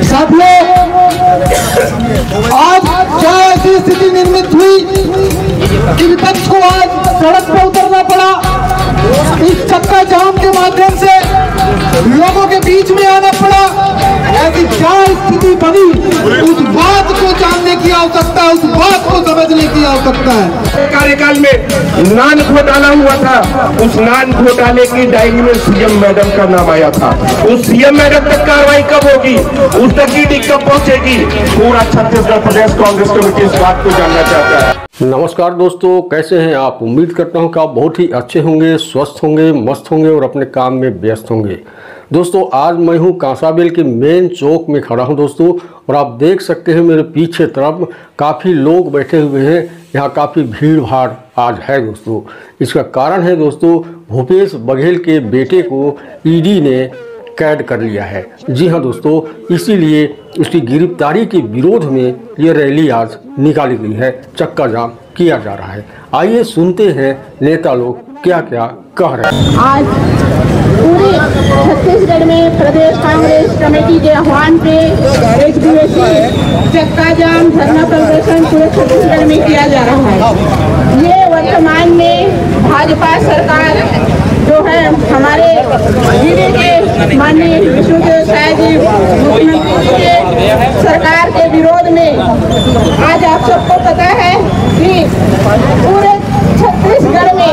साथियों, आज क्या ऐसी स्थिति निर्मित हुई कि विपक्ष को आज सड़क पर उतरना पड़ा। इस चक्का जाम के माध्यम से लोगों के बीच में आना पड़ा। ऐसी क्या स्थिति बनी, उस बात को जानने की आवश्यकता है, उस बात को समझने की आवश्यकता है। कार्यकाल में नान घोटाला हुआ था, उस नान घोटाले की डायरी में सीएम मैडम का नाम आया था। उस सीएम मैडम तक कार्रवाई कब होगी, उस तक ईडी कब पहुंचेगी, पूरा छत्तीसगढ़ प्रदेश कांग्रेस कमेटी इस बात को जानना चाहता है। नमस्कार दोस्तों, कैसे हैं आप? उम्मीद करता हूं कि आप बहुत ही अच्छे होंगे, स्वस्थ होंगे, मस्त होंगे और अपने काम में व्यस्त होंगे। दोस्तों, आज मैं हूं कांसाबेल के मेन चौक में खड़ा हूं दोस्तों, और आप देख सकते हैं मेरे पीछे तरफ काफ़ी लोग बैठे हुए हैं। यहाँ काफ़ी भीड़ भाड़ आज है दोस्तों। इसका कारण है दोस्तों, भूपेश बघेल के बेटे को ईडी ने कैद कर लिया है। जी हाँ दोस्तों, इसीलिए उसकी गिरफ्तारी के विरोध में ये रैली आज निकाली गई है, चक्का जाम किया जा रहा है। आइए सुनते हैं नेता लोग क्या क्या कह रहे हैं। आज पूरे छत्तीसगढ़ में प्रदेश कांग्रेस कमेटी के आह्वान पे एक दिवसीय चक्का जाम धरना प्रदर्शन पूरे छत्तीसगढ़ में किया जा रहा है। ये वर्तमान में भाजपा सरकार जो है, हमारे जिले के माननीय विष्णुदेव साय जी मुख्यमंत्री के सरकार के विरोध में आज आप सबको पता है कि पूरे छत्तीसगढ़ में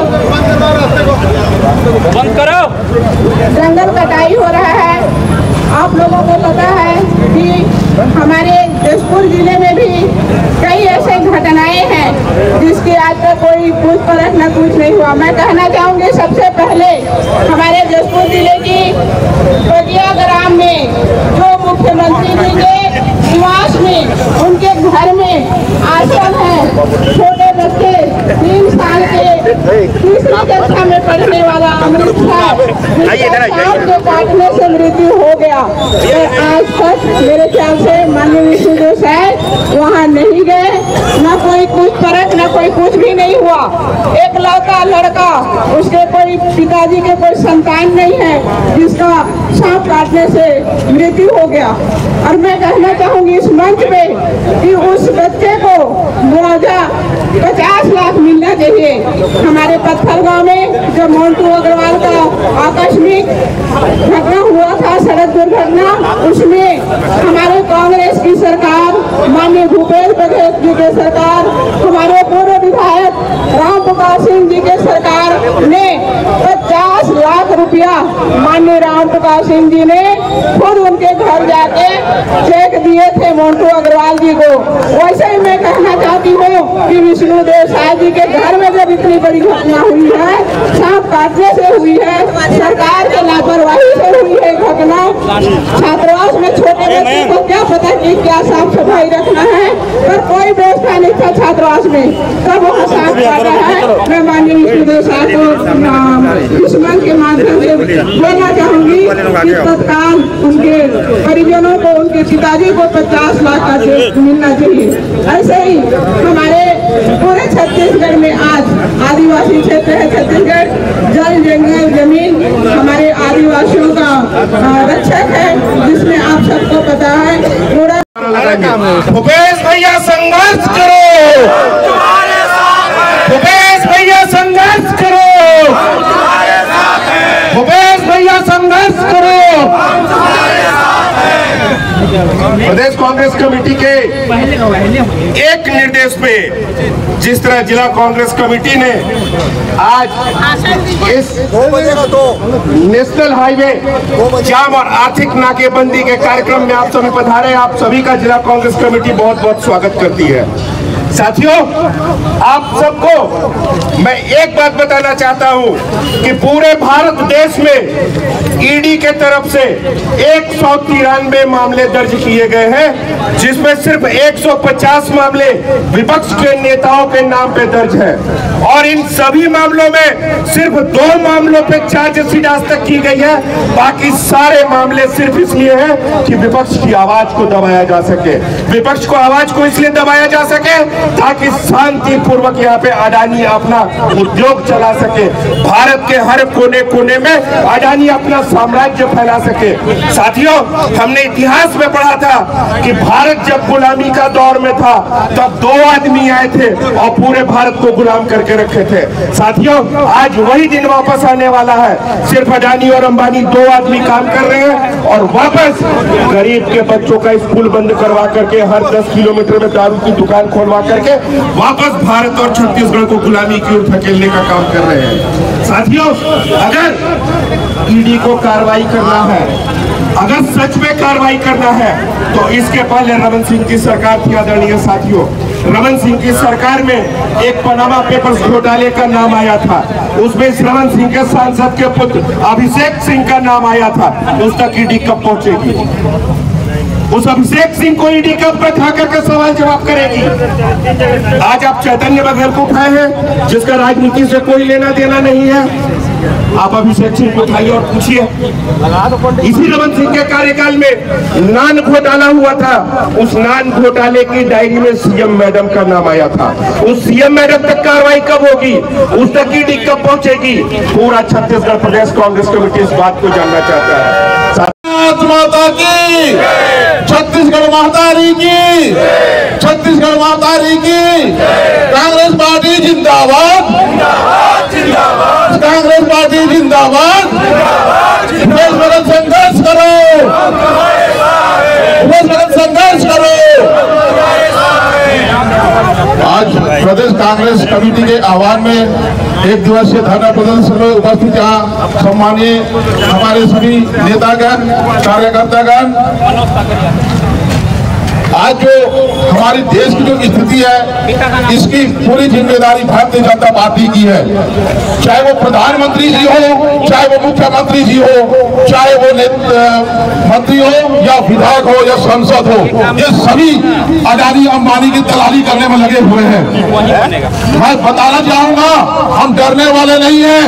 जंगल कटाई हो रहा है। आप लोगों को पता है कि हमारे जशपुर जिले में भी कई ऐसे घटनाएं हैं जिसकी आज तक कोई पूछ परख न कुछ नहीं हुआ। मैं कहना चाहूँगी सबसे पहले हमारे जशपुर जिले की बगिया ग्राम में जो मुख्यमंत्री जी के निवास में उनके घर में आश्रम है, छोटे बच्चे 3 साल के तीसरी कक्षा में पढ़ने वाला अमृत के काटने से मृत्यु हो गया। आज तक मेरे ख्याल से माननीय विष्णुदेव साय वहाँ नहीं गए, न कोई कुछ परख न कोई कुछ भी नहीं हुआ। एक लौता लड़का, उसके कोई पिताजी के कोई संतान नहीं है जिसका सांप काटने से मृत्यु हो गया। और मैं कहना चाहूंगी इस मंच पे कि उस बच्चे को मुआवजा 50 लाख मिलना चाहिए। हमारे पत्थर गांव में जब मोन्टू अग्रवाल का आकस्मिक घटना हुआ था, सड़क दुर्घटना, उसमें हमारे कांग्रेस की सरकार, माननीय भूपेश बघेल जी के सरकार, हमारे पूर्व विधायक राम प्रकाश सिंह जी के सरकार ने 50 लाख रुपया माननीय राम प्रकाश सिंह जी ने खुद उनके घर जाके चेक दिए थे मोन्टू अग्रवाल जी को। वैसे ही मैं कहना चाहती हूँ कि विष्णुदेव साय जी के घर में जब इतनी बड़ी घटना हुई है, सांप काटने से हुई है, सरकार के लापरवाही से हुई है घटना। छात्रावास में छोटे बच्चे को क्या पता कि क्या साफ सफाई रखना है, पर कोई व्यवस्था नहीं था छात्रावास में, तब वहाँ सांप काटा है। मैं माननीय विष्णुदेव साय को इस मंच के माध्यम से बोलना चाहूंगी कि तत्काल उनके परिजनों को, उनके पिताजी को 50 लाख का चेक मिलना चाहिए। ऐसे ही हमारे पूरे छत्तीसगढ़ में आज आदिवासी क्षेत्र है छत्तीसगढ़, जल जंगल जमीन हमारे आदिवासियों का रक्षक है, जिसमें आप सबको पता है। भूपेश भैया संघर्ष करो, भूपेश भैया संघर्ष करो, भूपेश भैया संघर्ष करो। प्रदेश कांग्रेस कमेटी के एक निर्देश पे जिस तरह जिला कांग्रेस कमेटी ने आज इस नेशनल हाईवे जाम और आर्थिक नाकेबंदी के कार्यक्रम में आप सभी पधारे, आप सभी का जिला कांग्रेस कमेटी बहुत बहुत स्वागत करती है। साथियों, आप सबको मैं एक बात बताना चाहता हूं कि पूरे भारत देश में ईडी के तरफ से 193 मामले दर्ज किए गए हैं, जिसमें सिर्फ 150 मामले विपक्ष के नेताओं के नाम पे दर्ज है, और इन सभी मामलों में सिर्फ 2 मामलों पे चार्जशीट आज तक की गई है। बाकी सारे मामले सिर्फ इसलिए हैं कि विपक्ष की आवाज को दबाया जा सके। विपक्ष को आवाज को इसलिए दबाया जा सके ताकि शांति पूर्वक यहाँ पे अडानी अपना उद्योग चला सके, भारत के हर कोने कोने में अडानी अपना साम्राज्य फैला सके। साथियों, हमने इतिहास में पढ़ा था कि भारत जब गुलामी का दौर में था तब 2 आदमी आए थे और पूरे भारत को गुलाम करके रखे थे। साथियों, आज वही दिन वापस आने वाला है। सिर्फ अडानी और अंबानी 2 आदमी काम कर रहे हैं और वापस गरीब के बच्चों का स्कूल बंद करवा करके, हर 10 किलोमीटर में दारू की दुकान खोलवा करके वापस भारत और छत्तीसगढ़ को गुलामी की ओर धकेलने का काम कर रहे हैं। साथियों, अगर ईडी को कार्रवाई करना है, अगर सच में कार्रवाई करना है, तो इसके पहले रमन सिंह की सरकार थी। आदरणीय साथियों, रमन सिंह की सरकार में एक पनामा पेपर्स घोटाले का नाम आया था, उसमें रमन सिंह के सांसद के पुत्र अभिषेक सिंह का नाम आया था। उस तक ईडी कब पहुंचेगी? उस अभिषेक सिंह को ईडी कब तक आकर के सवाल जवाब करेगी? आज आप चैतन्य बघेल को उठाए हैं, जिसका राजनीति से कोई लेना देना नहीं है। आप अभिषेक सिंह को उठाइए और पूछिए, इसी रमन सिंह के कार्यकाल में नान घोटाला हुआ था, उस नान घोटाले की डायरी में सीएम मैडम का नाम आया था। उस सीएम मैडम तक कार्रवाई कब होगी? उस तक ईडी कब पहुंचेगी? पूरा छत्तीसगढ़ प्रदेश कांग्रेस कमेटी इस बात को जानना चाहता है। माता की, छत्तीसगढ़ महातारी की, छत्तीसगढ़ महातारी की। कांग्रेस पार्टी जिंदाबाद, कांग्रेस पार्टी जिंदाबाद। संघर्ष करो, संघर्ष करो। आज प्रदेश कांग्रेस कमेटी के आह्वान में 1 दिवसीय धरना प्रदर्शन में उपस्थित यहाँ सम्मानीय हमारे सभी नेतागण, कार्यकर्तागण, आज जो हमारे देश की जो स्थिति है, इसकी पूरी जिम्मेदारी भारतीय जनता पार्टी की है। चाहे वो प्रधानमंत्री जी हो, चाहे वो मुख्यमंत्री जी हो, चाहे वो मंत्री हो या विधायक हो या सांसद हो, ये सभी अडानी अंबानी की दलाली करने में लगे हुए हैं। मैं बताना चाहूंगा, हम डरने वाले नहीं हैं।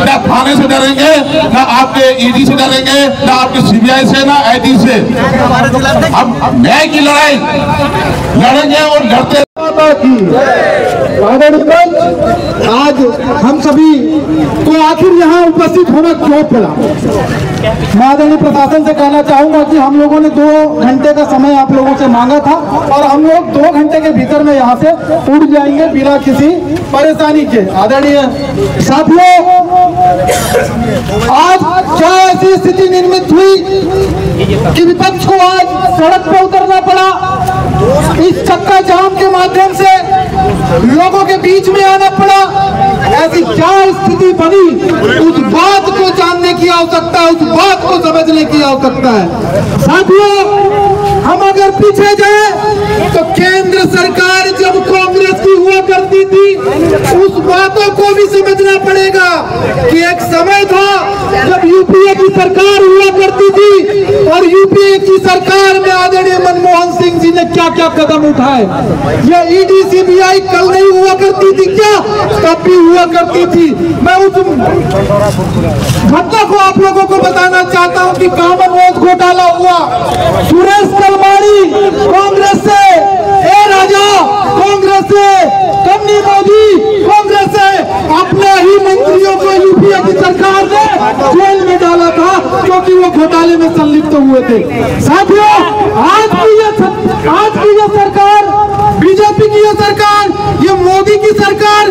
न थाने से डरेंगे, न आपके ईडी से डरेंगे, न आपके सीबीआई से, न आईटी से। हम न्याय की लड़ाई लड़ेंगे और लड़ते। आज हम सभी को आखिर यहाँ उपस्थित होना क्यों पड़ा? मैं आदरणीय प्रशासन से कहना चाहूंगा कि हम लोगों ने 2 घंटे का समय आप लोगों से मांगा था और हम लोग 2 घंटे के भीतर में यहाँ से उड़ जाएंगे बिना किसी परेशानी के। आदरणीय साथियों, आज क्या ऐसी स्थिति निर्मित हुई कि विपक्ष को आज सड़क पर उतरना पड़ा? इस चक्का जाम के माध्यम से लोगों के बीच में आना पड़ा। ऐसी क्या स्थिति बनी, उस बात को जानने की आवश्यकता है, उस बात को समझने की आवश्यकता है। साथियों, हम अगर पीछे जाए तो केंद्र सरकार जब कांग्रेस की हुआ करती थी, उस बातों को भी समझना पड़ेगा कि एक समय था जब यूपीए की सरकार हुआ करती थी और यूपीए की सरकार में आदरणीय मनमोहन सिंह जी ने क्या क्या कदम उठाए। ये ईडी सीबीआई कल नहीं हुआ करती थी क्या? तब भी हुआ करती थी। मैं उस घटना को आप लोगों को बताना चाहता हूं कि कॉमनवेल्थ घोटाला हुआ, सुरेश कलमाड़ी कांग्रेस से, ए राजा कांग्रेस से, कन्नी मोदी कांग्रेस से, अपने ही मंत्रियों को यूपीए की सरकार ने जेल में डाला था क्योंकि वो घोटाले में संलिप्त हुए थे। साथियों, आज की ये सरकार, बीजेपी की ये सरकार, ये मोदी की सरकार,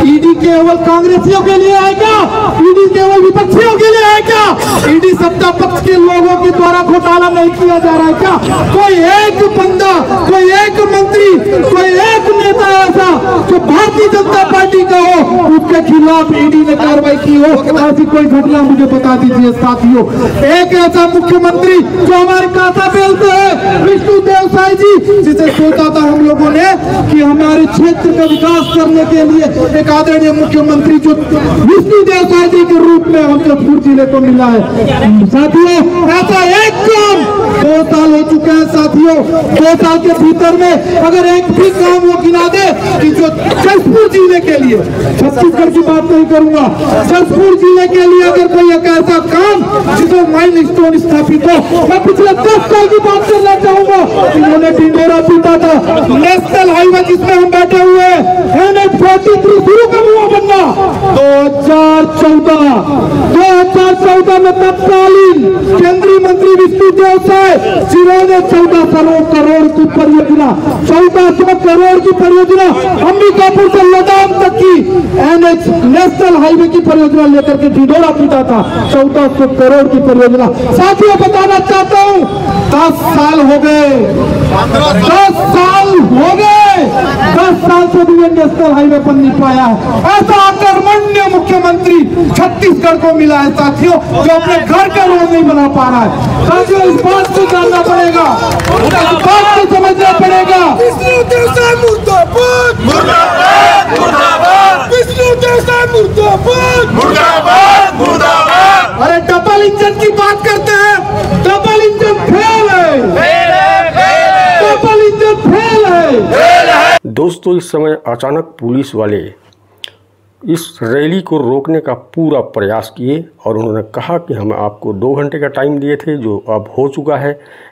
ईडी केवल कांग्रेसियों के लिए है क्या? ईडी केवल विपक्षियों के लिए है क्या? ईडी सत्ता पक्ष के लोगों के द्वारा घोटाला नहीं किया जा रहा है क्या? कोई एक बंदा, कोई एक मंत्री, कोई एक नेता ऐसा जो भारतीय जनता पार्टी का हो, उसके खिलाफ ईडी ने कार्रवाई की हो, ऐसी कोई घटना मुझे बता दीजिए। साथियों, एक ऐसा मुख्यमंत्री जो हमारे कांसाबेल से है, विष्णुदेव साय जी, जिसे सोचा था हम लोगों ने कि हमारे क्षेत्र का विकास करने के लिए एक आदरणीय मुख्यमंत्री जो विष्णुदेव साय जी के रूप में हम जशपुर जिले को मिला है। साथियों, ऐसा एक काम 2 साल हो चुके चुके हैं साथियों। 2 साल के भीतर में अगर एक भी काम वो गिना दे कि जो जसपुर जिले के लिए, छत्तीसगढ़ की बात नहीं करूंगा, जसपुर जिले के लिए अगर कोई एक ऐसा काम जिसमें माइल स्टोन स्थापित हो, मैं पिछले 10 साल की बात करना चाहूंगा। इन्होंने ढिंढोरा पीटा था नेशनल हाईवे जिसमें हम बैठे हुए NH-43 शुरू कब हुआ बनना? 2014 में तत्कालीन केंद्रीय मंत्री विष्णुदेव साय जिन्होंने 14 करोड़ की परियोजना, 1400 करोड़ की परियोजना अंबिकापुर से लदाख तक की NH नेशनल हाईवे की परियोजना लेकर के ढिंढोरा पीटा था। 1400 करोड़ की परियोजना। साथियों बताना चाहता हूँ 10 साल हो गए, 10 साल हो गए, 10 साल से भी ये नेशनल हाईवे बन नहीं पाया है। ऐसा अकर्मण्य मुख्यमंत्री छत्तीसगढ़ को मिला है साथियों, जो अपने घर का रोड नहीं बना पा रहा है। साथियों इस बात को जानना पड़ेगा, इस बात को समझना पड़ेगा। विष्णुदेव साय मुर्दाबाद, मुर्दाबाद, मुर्दाबाद, विष्णुदेव साय मुर्दाबाद, मुर्दाबाद, मुर्दाबाद। अरे डबल इंजन की बात करते हैं, डबल इंजन फेल है, डबल इंजन फेल है। दोस्तों इस समय अचानक पुलिस वाले इस रैली को रोकने का पूरा प्रयास किए और उन्होंने कहा कि हम आपको 2 घंटे का टाइम दिए थे जो अब हो चुका है,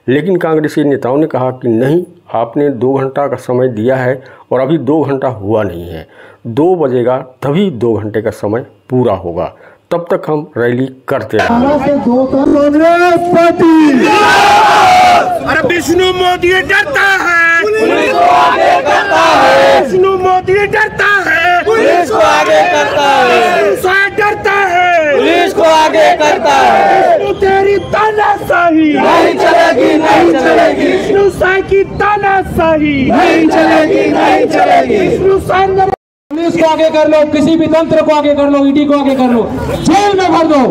लेकिन कांग्रेसी नेताओं ने कहा कि नहीं, आपने 2 घंटा का समय दिया है और अभी 2 घंटा हुआ नहीं है, 2 बजेगा तभी 2 घंटे का समय पूरा होगा, तब तक हम रैली करते रहेंगे। कांग्रेस पार्टी, अरे विष्णु मोदी डरता है, पुलिस को आगे करता है, विष्णु मोदी डरता है, पुलिस को आगे करता है, साय डरता है, पुलिस को आगे करता है। विष्णु तेरी तानाशाही नहीं चलेगी, नहीं चलेगी, विष्णु साय की तानाशाही नहीं चलेगी, नहीं चलेगी, विष्णु साय पुलिस को आगे कर लो, किसी भी तंत्र को आगे कर लो, ईडी को आगे कर लो, जेल में भर दो।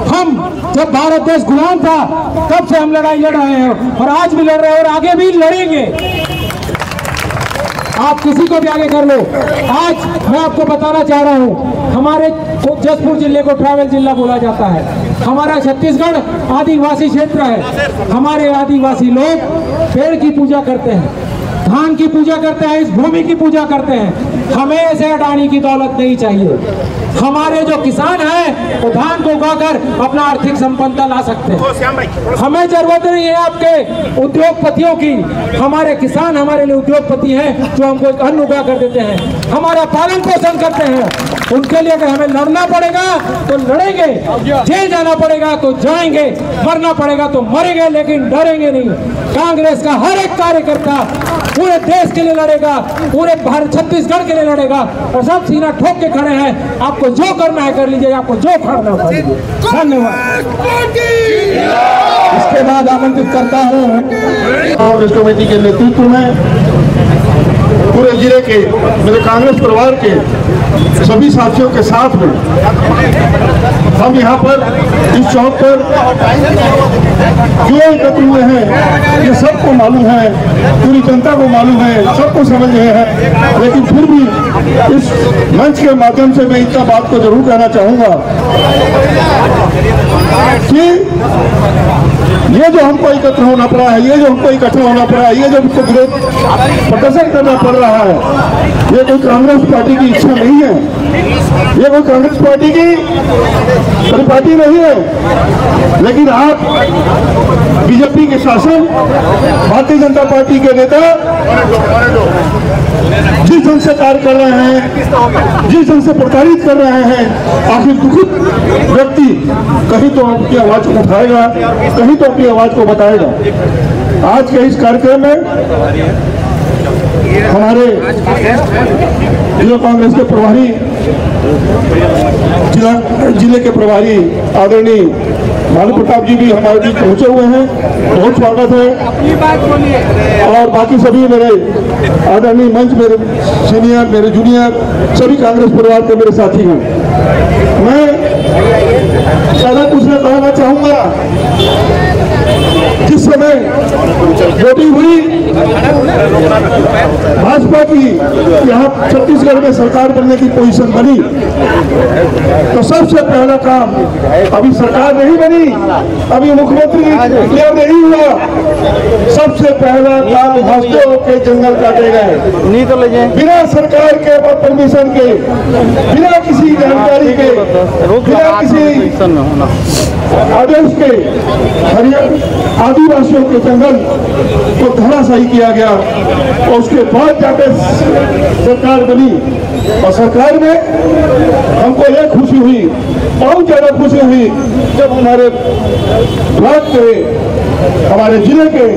हम जब भारत देश गुलाम था तब से हम लड़ाई लड़ रहे हैं और आज भी लड़ रहे हैं और आगे भी लड़ेंगे। आप किसी को भी आगे कर लो। आज मैं आपको बताना चाह रहा हूँ, हमारे जसपुर जिले को ट्रैवल जिला बोला जाता है। हमारा छत्तीसगढ़ आदिवासी क्षेत्र है। हमारे आदिवासी लोग पेड़ की पूजा करते हैं, धान की पूजा करते हैं, इस भूमि की पूजा करते हैं। हमें ऐसे अडानी की दौलत नहीं चाहिए। हमारे जो किसान हैं वो धान को उगाकर अपना आर्थिक संपन्नता ला सकते हैं। हमें जरूरत नहीं है आपके उद्योगपतियों की। हमारे किसान हमारे लिए उद्योगपति हैं जो हमको अन्न उगा कर देते हैं, हमारा पालन पोषण करते हैं। उनके लिए अगर हमें लड़ना पड़ेगा तो लड़ेंगे, जेल जाना पड़ेगा तो जाएंगे, मरना पड़ेगा तो मरेंगे, लेकिन डरेंगे नहीं। कांग्रेस का हर एक कार्यकर्ता पूरे देश के लिए लड़ेगा, पूरे भारत छत्तीसगढ़ के लिए लड़ेगा और सब सीना ठोक के खड़े हैं। आपको जो करना है कर लीजिए, आपको जो खड़ना है। धन्यवाद। इसके बाद आमंत्रित करता हूँ कांग्रेस कमेटी के नेतृत्व में पूरे जिले के मेरे कांग्रेस परिवार के सभी साथियों के साथ में हम यहाँ पर इस चौक पर जो एकत्र हुए हैं ये सबको मालूम है, पूरी जनता को मालूम है, सबको समझ रहे हैं, लेकिन फिर भी इस मंच के माध्यम से मैं इतना बात को जरूर कहना चाहूँगा कि ये जो हमको एकत्र होना पड़ा है, ये जो हमको इकट्ठा होना पड़ा है, ये जो हमको विरोध प्रदर्शन करना पड़ रहा है, ये कोई कांग्रेस पार्टी की इच्छा नहीं है, ये कोई कांग्रेस पार्टी की परिपाटी नहीं है। लेकिन आप बीजेपी के शासन, भारतीय जनता पार्टी के नेता जिस ढंग से कार्य कर रहे हैं, जिस ढंग से प्रताड़ित कर रहे हैं, आखिर दुखित व्यक्ति कहीं तो अपनी आवाज को उठाएगा, कहीं तो अपनी आवाज को बताएगा। आज के इस कार्यक्रम में हमारे जिला कांग्रेस के प्रभारी, जिले के प्रभारी आदरणीय भानु प्रताप जी भी हमारे बीच पहुंचे हुए हैं, बहुत स्वागत है। और बाकी सभी मेरे आदरणीय मंच, मेरे सीनियर, मेरे जूनियर, सभी कांग्रेस परिवार के मेरे साथी हैं। मैं ज़्यादा कुछ न कहना चाहूँगा, जिस समय वोटिंग हुई भाजपा की यहाँ छत्तीसगढ़ में सरकार बनने की पोजीशन बनी, तो सबसे पहला काम, अभी सरकार नहीं बनी, अभी मुख्यमंत्री क्लियर नहीं हुआ, सबसे पहला काम हंसते होके जंगल काटे गए बिना सरकार के परमिशन के, बिना किसी जानकारी के, बिना किसी आदेश के हरियाणा आदिवासियों के जंगल को धराशायी किया गया और उसके बाद जाकर सरकार बनी। और सरकार में हमको ये खुशी हुई, बहुत ज्यादा खुशी हुई, जब हमारे ब्लॉक के, हमारे जिले के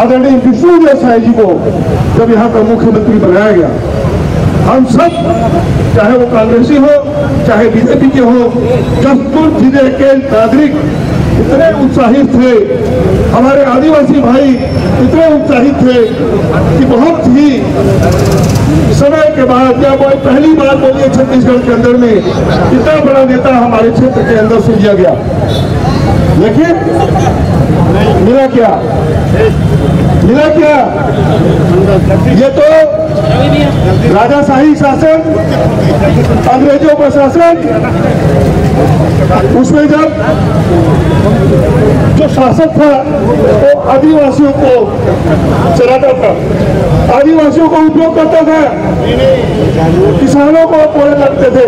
आदरणीय विष्णुदेव साय जी को जब यहाँ का मुख्यमंत्री बनाया गया। हम सब, चाहे वो कांग्रेसी हो चाहे बीजेपी के हो, जसपुर जिले के नागरिक इतने उत्साहित थे, हमारे आदिवासी भाई इतने उत्साहित थे कि बहुत ही समय के बाद, जब वो पहली बार बोलिए छत्तीसगढ़ के अंदर में इतना बड़ा नेता हमारे क्षेत्र के अंदर से लिया गया। लेकिन मिला क्या? मिला क्या? ये तो राजाशाही शासन, अंग्रेजों का शासन, उसमें जब जो शासक था वो आदिवासियों को चलाता था, आदिवासियों को उपयोग करता था, किसानों को कोड़े लगते थे,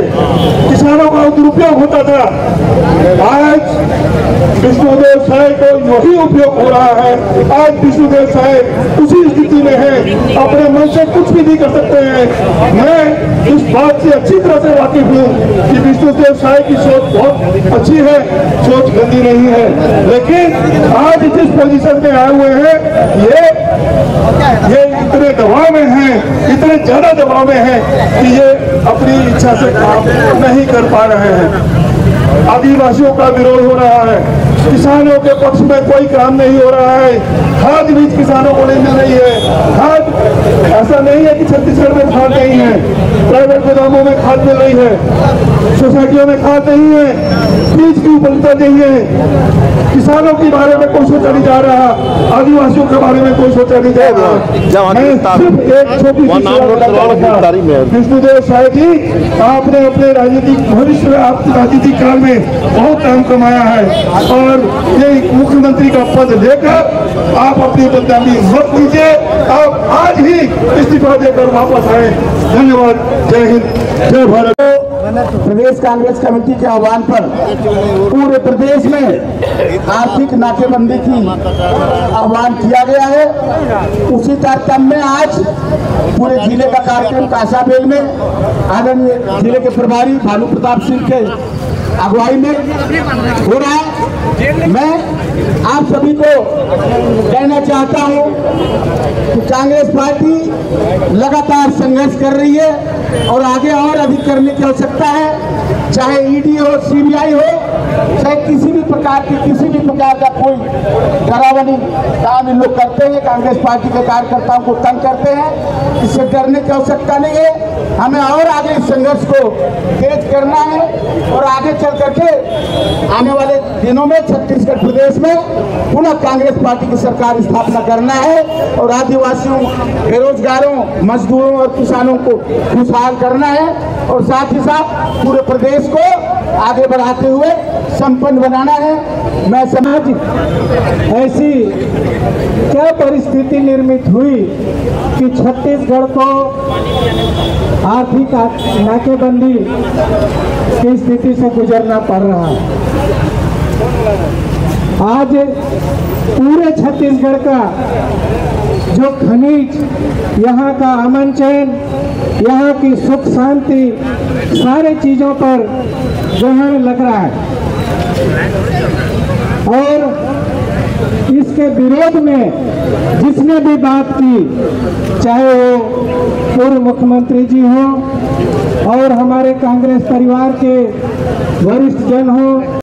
किसानों का दुरुपयोग होता था। आज विष्णुदेव साय को वही उपयोग हो रहा है। आज विष्णुदेव साय उसी स्थिति में है, अपने मन से कुछ भी नहीं कर सकते हैं। मैं इस बात से अच्छी तरह से वाकिफ हूँ कि विष्णुदेव साय की सोच बहुत अच्छी है, सोच गंदी नहीं है, लेकिन आज जिस पोजीशन में आए हुए हैं, ये इतने दबाव में हैं, इतने ज्यादा दबाव में हैं कि ये अपनी इच्छा से काम नहीं कर पा रहे हैं। आदिवासियों का विरोध हो रहा है, किसानों के पक्ष में कोई काम नहीं हो रहा है, खाद बीज किसानों को नहीं मिल रही है। खाद, ऐसा नहीं है कि छत्तीसगढ़ में खाद नहीं है, प्राइवेट गोदामों में खाद मिल रही है, सोसाइटियों में खाद नहीं है, बीज की उपलब्धता नहीं है, किसानों के बारे में कोई सोचा नहीं जा रहा, आदिवासियों के बारे में कोई सोचा नहीं जा रहा। मैं सिर्फ एक छोटी सी विष्णुदेव साय जी, आपने अपने राजनीतिक भविष्य में, आपके राजनीतिक काल में बहुत नाम कमाया है और ये मुख्यमंत्री का पद लेकर आप अपनी बदनामी मत कीजिए, आप आज ही इस्तीफा देकर वापस आए। धन्यवाद। जय हिंद, जय भारत। प्रदेश कांग्रेस कमेटी के आह्वान पर पूरे प्रदेश में आर्थिक नाकेबंदी की आह्वान किया गया है। उसी कार्यक्रम में आज पूरे जिले का कार्यक्रम कांसाबेल में आदरणीय जिले के प्रभारी भानु प्रताप सिंह के अगुवाई में हो रहा है। मैं आप सभी को कहना चाहता हूं कि कांग्रेस पार्टी लगातार संघर्ष कर रही है और आगे और अधिक करने की आवश्यकता है। चाहे ईडी हो, सीबीआई हो, चाहे किसी भी प्रकार का कोई डरावनी काम इन लोग करते हैं, कांग्रेस पार्टी के कार्यकर्ताओं को तंग करते हैं। इससे डरने की आवश्यकता नहीं है। हमें और आगे इस संघर्ष को तेज करना है और आगे चल करके आने वाले दिनों में छत्तीसगढ़ प्रदेश में पुनः कांग्रेस पार्टी की सरकार स्थापना करना है और आदिवासियों, बेरोजगारों, मजदूरों और किसानों को खुशहाल करना है और साथ ही साथ पूरे प्रदेश को आगे बढ़ाते हुए संपन्न बनाना है। मैं समाज ऐसी क्या परिस्थिति निर्मित हुई कि छत्तीसगढ़ को आर्थिक नाकेबंदी की स्थिति से गुजरना पड़ रहा है। आज पूरे छत्तीसगढ़ का जो खनिज, यहाँ का अमन चैन, यहाँ की सुख शांति, सारे चीज़ों पर ग्रहण लग रहा है और इसके विरोध में जिसने भी बात की, चाहे वो पूर्व मुख्यमंत्री जी हो और हमारे कांग्रेस परिवार के वरिष्ठ जन हो,